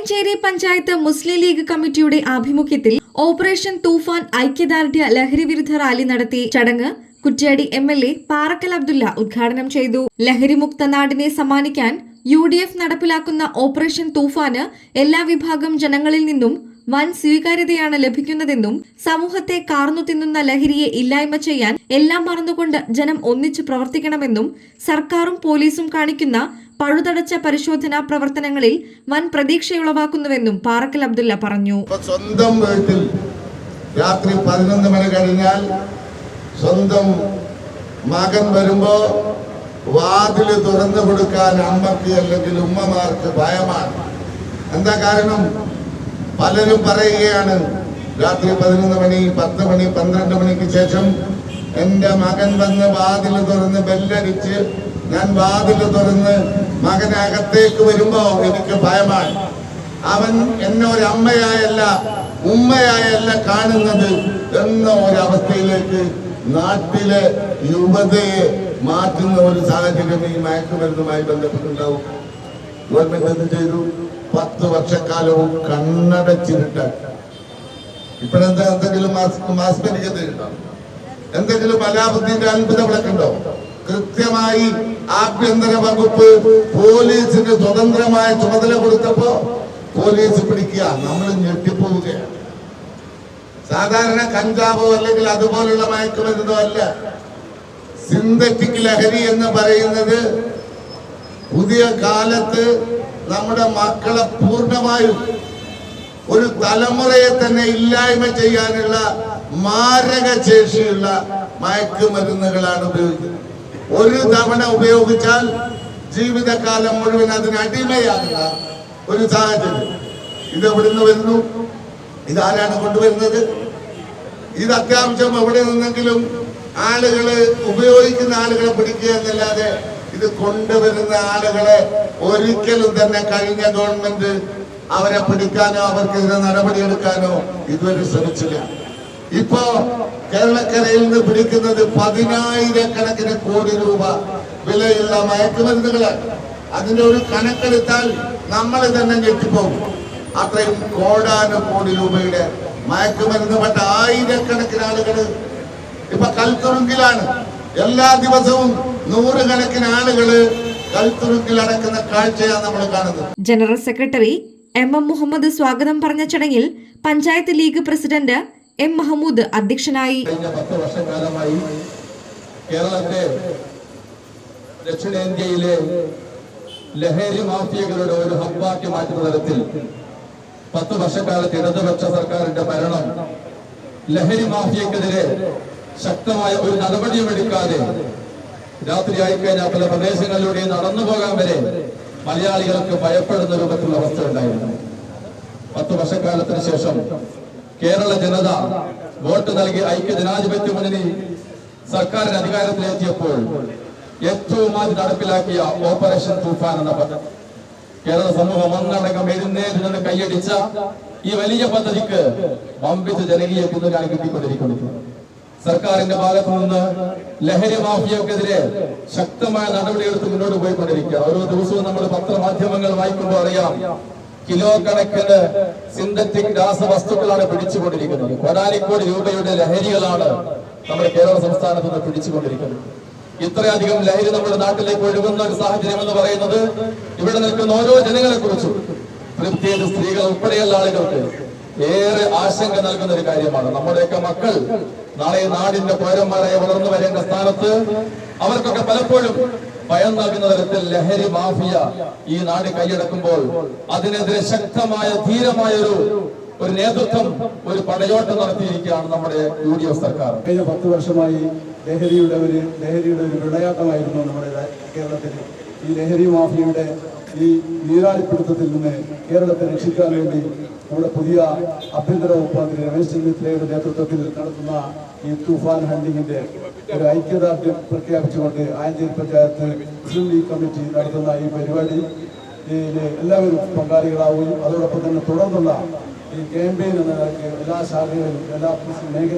കോഴഞ്ചേരി പഞ്ചായത്ത് മുസ്ലിം league കമ്മിറ്റിയുടെ ആഭിമുഖ്യത്തിൽ operation തൂഫാൻ ഐക്യദാർഢ്യ ലഹരിവിരുദ്ധ റാലി നടത്തി. ചടങ്ങ് കുറ്റ്യാടി MLA പാറക്കൽ അബ്ദുള്ള ഉദ്ഘാടനം ചെയ്തു. ലഹരിമുക്ത നാടിനെ സമ്മാനിക്കാൻ UDF നടപ്പിലാക്കുന്ന ഓപ്പറേഷൻ തൂഫാന് എല്ലാ വിഭാഗം ജനങ്ങളിൽ നിന്നും വൻ സ്വീകാര്യതയാണ് ലഭിക്കുന്നതെന്നും സമൂഹത്തെ കാർന്നു തിന്നുന്ന ലഹരിയെ ഇല്ലായ്മ ചെയ്യാൻ എല്ലാം മറന്നുകൊണ്ട് ജനം ഒന്നിച്ചു പ്രവർത്തിക്കണമെന്നും സർക്കാരും പോലീസും കാണിക്കുന്ന പഴുതടച്ച പരിശോധനാ പ്രവർത്തനങ്ങളിൽ വൻ പ്രതീക്ഷയുളവാക്കുന്നുവെന്നും പാറക്കൽ അബ്ദുള്ള പറഞ്ഞു. സ്വന്തം വീട്ടിൽ രാത്രി 11 മണി കഴിഞ്ഞാൽ സ്വന്തം മകൻ വരുമ്പോ വാതില് തുറന്നു കൊടുക്കാൻ അമ്മക്ക് അല്ലെങ്കിൽ ഉമ്മമാർക്ക് ഭയമാണ്. എന്താ കാരണം? പലരും പറയുകയാണ് രാത്രി 11 മണി 10 മണി 12 മണിക്ക് ശേഷം എന്റെ മകൻ വന്ന് വാതില് തുറന്ന് ബെല്ലടിച്ച് ഞാൻ വാതില് തുറന്ന് മകനകത്തേക്ക് വരുമ്പോ എനിക്ക് ഭയമാണ്. അവൻ എന്നെ ഒരു അമ്മയായല്ല ഉമ്മയായല്ല കാണുന്നത് എന്ന ഒരവസ്ഥയിലേക്ക് നാട്ടിലെ യുവതയെ മാറ്റുന്ന ഒരു സാഹചര്യം ഈ മയക്കുമരുന്നുമായി ബന്ധപ്പെട്ടുണ്ടാവും. ഗവൺമെന്റ് എന്ത് ചെയ്തു? 10 വർഷക്കാലവും കണ്ണടച്ചിരുട്ടാക്കി. ഇപ്പോഴെന്താ എന്തെങ്കിലും മാസ് പരിഗണന, എന്തെങ്കിലും അലാവുദ്ദീന്റെ അത്ഭുത വിളക്കുണ്ടോ? കൃത്യമായി ആഭ്യന്തര വകുപ്പ് പോലീസിന് സ്വതന്ത്രമായ ചുമതല കൊടുത്തപ്പോ പോലീസ് പിടിക്കുക, നമ്മൾ ഞെട്ടിപ്പോവുകയാണ്. സാധാരണ കഞ്ചാവോ അല്ലെങ്കിൽ അതുപോലുള്ള മയക്കുമരുന്നോ അല്ല. സിന്തറ്റിക് ലഹരി എന്ന് പറയുന്നത് പുതിയ കാലത്ത് നമ്മുടെ മക്കളെ പൂർണ്ണമായും ഒരു തലമുറയെ തന്നെ ഇല്ലായ്മ ചെയ്യാനുള്ള മാരക ശേഷിയുള്ള മയക്കുമരുന്നുകളാണ് ഉപയോഗിക്കുന്നത്. ഒരു തവണ ഉപയോഗിച്ചാൽ ജീവിതകാലം മുഴുവൻ അതിന് അടിമയാകുന്ന ഒരു സാഹചര്യം. ഇത് എവിടുന്ന് വരുന്നു? ഇതാരാണ് കൊണ്ടുവരുന്നത്? ഇത് അത്യാവശ്യം എവിടെ നിന്നെങ്കിലും ആളുകള് ഉപയോഗിക്കുന്ന ആളുകളെ പിടിക്കുക എന്നല്ലാതെ ഇത് കൊണ്ടുവരുന്ന ആളുകളെ ഒരിക്കലും തന്നെ കഴിഞ്ഞ ഗവൺമെന്റ് അവരെ പിടിക്കാനോ അവർക്കെതിരെ നടപടിയെടുക്കാനോ ഇതുവരെ ശ്രമിച്ചില്ല. ഇപ്പോ കേരളക്കരയിൽ നിന്ന് പിടിക്കുന്നത് 10,000 കോടി രൂപ വിലയുള്ള മയക്കുമരുന്നുകളാണ്. അതിന്റെ ഒരു കണക്കെടുത്താൽ നമ്മൾ തന്നെ ഞെട്ടിപ്പോകും. അത്രയും കോടാനുകോടി രൂപയുടെ മയക്കുമരുന്ന് പെട്ട 1000 ആളുകൾ ഇപ്പൊ കൽത്തുറുങ്കിലാണ്. എല്ലാ ദിവസവും 100 ആളുകള് കൽത്തുറുങ്കിൽ അടക്കുന്ന കാഴ്ചയാണ് നമ്മൾ കാണുന്നത്. ജനറൽ സെക്രട്ടറി MM മുഹമ്മദ് സ്വാഗതം പറഞ്ഞ ചടങ്ങിൽ panchayat league president M Mahmood അധ്യക്ഷനായി. കഴിഞ്ഞ 10 വർഷക്കാലമായി കേരളത്തെ ദക്ഷിണേന്ത്യയിലെ ലഹരി മാഫിയകളുടെ ഒരു ഹബ്ബാക്കി മാറ്റുന്ന തരത്തിൽ 10 വർഷക്കാലത്ത് ഇടതുപക്ഷ സർക്കാരിന്റെ ഭരണം ലഹരി മാഫിയക്കെതിരെ ശക്തമായ ഒരു നടപടിയും എടുക്കാതെ രാത്രി ആയിക്കഴിഞ്ഞാൽ പല പ്രദേശങ്ങളിലൂടെ നടന്നു പോകാൻ വരെ മലയാളികൾക്ക് ഭയപ്പെടുന്ന രൂപത്തിലുള്ള അവസ്ഥ ഉണ്ടായിരുന്നു. 10 വർഷക്കാലത്തിന് ശേഷം കേരള ജനത വോട്ട് നൽകി ഐക്യ ജനാധിപത്യ മുന്നണി സർക്കാരിന് അധികാരത്തിലെത്തിയപ്പോൾ ഏറ്റവും ആദ്യം നടപ്പിലാക്കിയ ഓപ്പറേഷൻ തൂഫാൻ എന്ന പദ്ധതി കേരള സമൂഹം ഒന്നടങ്കം എഴുന്നേറ്റ് നിന്ന് കൈയടിച്ച ഈ വലിയ പദ്ധതിക്ക് വമ്പിച്ച ജനകീയ പിന്തുണയാണ് കിട്ടിക്കൊണ്ടിരിക്കുന്നത്. സർക്കാരിന്റെ ഭാഗത്തു നിന്ന് ലഹരി മാഫിയക്കെതിരെ ശക്തമായ നടപടിയെടുത്ത് മുന്നോട്ട് പോയിക്കൊണ്ടിരിക്കുക. ഓരോ ദിവസവും നമ്മൾ പത്രമാധ്യമങ്ങൾ വായിക്കുമ്പോൾ അറിയാം, കിലോ കണക്കിന് സിന്തറ്റിക് രാസവസ്തുക്കളാണ് പിടിച്ചുകൊണ്ടിരിക്കുന്നത്. കോടാനുകോടി രൂപയുടെ ലഹരികളാണ് നമ്മുടെ കേരള സംസ്ഥാനത്ത് നിന്ന് പിടിച്ചുകൊണ്ടിരിക്കുന്നത്. ഇത്രയധികം ലഹരി നമ്മുടെ നാട്ടിലേക്ക് ഒഴുകുന്ന ഒരു സാഹചര്യം എന്ന് പറയുന്നത് ഇവിടെ നിൽക്കുന്ന ഓരോ ജനങ്ങളെ കുറിച്ചും പ്രത്യേകിച്ച് സ്ത്രീകൾ ഉൾപ്പെടെയുള്ള ആളുകൾക്ക് ഏറെ ആശങ്ക നൽകുന്ന ഒരു കാര്യമാണ്. നമ്മുടെയൊക്കെ മക്കൾ നാളെ നാടിന്റെ പൗരന്മാരായി വളർന്നു വരേണ്ട സ്ഥാനത്ത് അവർക്കൊക്കെ പലപ്പോഴും ഭയം നൽകുന്ന തരത്തിൽ ലഹരി മാഫിയ ഈ നാട് കൈയടക്കുമ്പോൾ അതിനെതിരെ ശക്തമായ ധീരമായ ഒരു നേതൃത്വം, ഒരു പടയോട്ടം നടത്തിയിരിക്കുകയാണ് നമ്മുടെ UDF സർക്കാർ. കഴിഞ്ഞ 10 വർഷമായി ലഹരിയുടെ ഒരു വിളയാട്ടമായിരുന്നു നമ്മുടെ കേരളത്തിൽ. ഈ ലഹരി മാഫിയയുടെ ഈ നീരാളിപ്പിടുത്തത്തിൽ നിന്ന് കേരളത്തെ രക്ഷിക്കാൻ വേണ്ടി നമ്മുടെ പുതിയ ആഭ്യന്തര വകുപ്പ് മന്ത്രി രമേശ് ചെന്നിത്തലയുടെ നേതൃത്വത്തിൽ നടത്തുന്ന ഈ തൂഫാൻ ഹണ്ടിങ്ങിന്റെ ഒരു ഐക്യദാർഢ്യം പ്രഖ്യാപിച്ചുകൊണ്ട് ആയഞ്ചേരി പഞ്ചായത്ത് മുസ്ലിം ലീഗ് കമ്മിറ്റി നടത്തുന്ന ഈ പരിപാടി എല്ലാവരും പങ്കാളികളാവുകയും അതോടൊപ്പം തന്നെ തുടർന്നുള്ള ഈ ക്യാമ്പയിൻ എന്ന നിലയ്ക്ക് എല്ലാ ശാഖകളിലും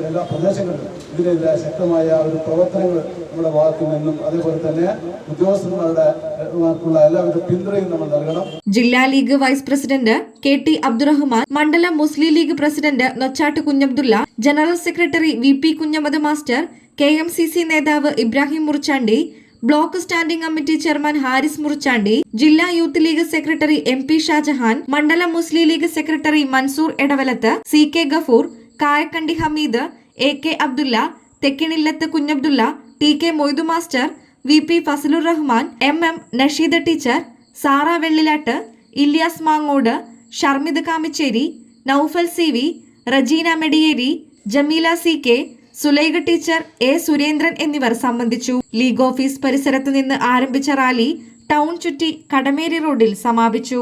എല്ലാ പ്രദേശങ്ങളിലും ഇതിനെതിരെ ശക്തമായ ഒരു പ്രവർത്തനങ്ങൾ നമ്മുടെ ഭാഗത്തു നിന്നും അതേപോലെ തന്നെ ഉദ്യോഗസ്ഥന്മാർക്കുള്ള എല്ലാവിധ പിന്തുണയും നമ്മൾ നൽകണം. ജില്ലാ League vice president KT Abdurahman, മണ്ഡലം Muslim League president Nochat Kunhabdulla, general secretary VP Kunhammad master, KMCC നേതാവ് Ibrahim Murichandi, block standing committee chairman Haris Murichandi, ജില്ലാ youth League secretary MP Shajahan, മണ്ഡലം Muslim League secretary Mansoor Edavalath, CK Gafoor, Kayakkandi Hameed, AK Abdulla, Thekkinillath Kunhabdulla, TK Moidu master, VP Fazalur Rahman, MM Nashida teacher, Sara Vellilatt, Ilyas Mangode, Sharmid Kamicheri, Noufal CV, Rajina Mediyeri, Jameela CK, Sulaikha teacher, A Surendran എന്നിവർ സംബന്ധിച്ചു. ലീഗ് ഓഫീസ് പരിസരത്ത് നിന്ന് ആരംഭിച്ച റാലി ടൗൺ ചുറ്റി കടമേരി റോഡിൽ സമാപിച്ചു.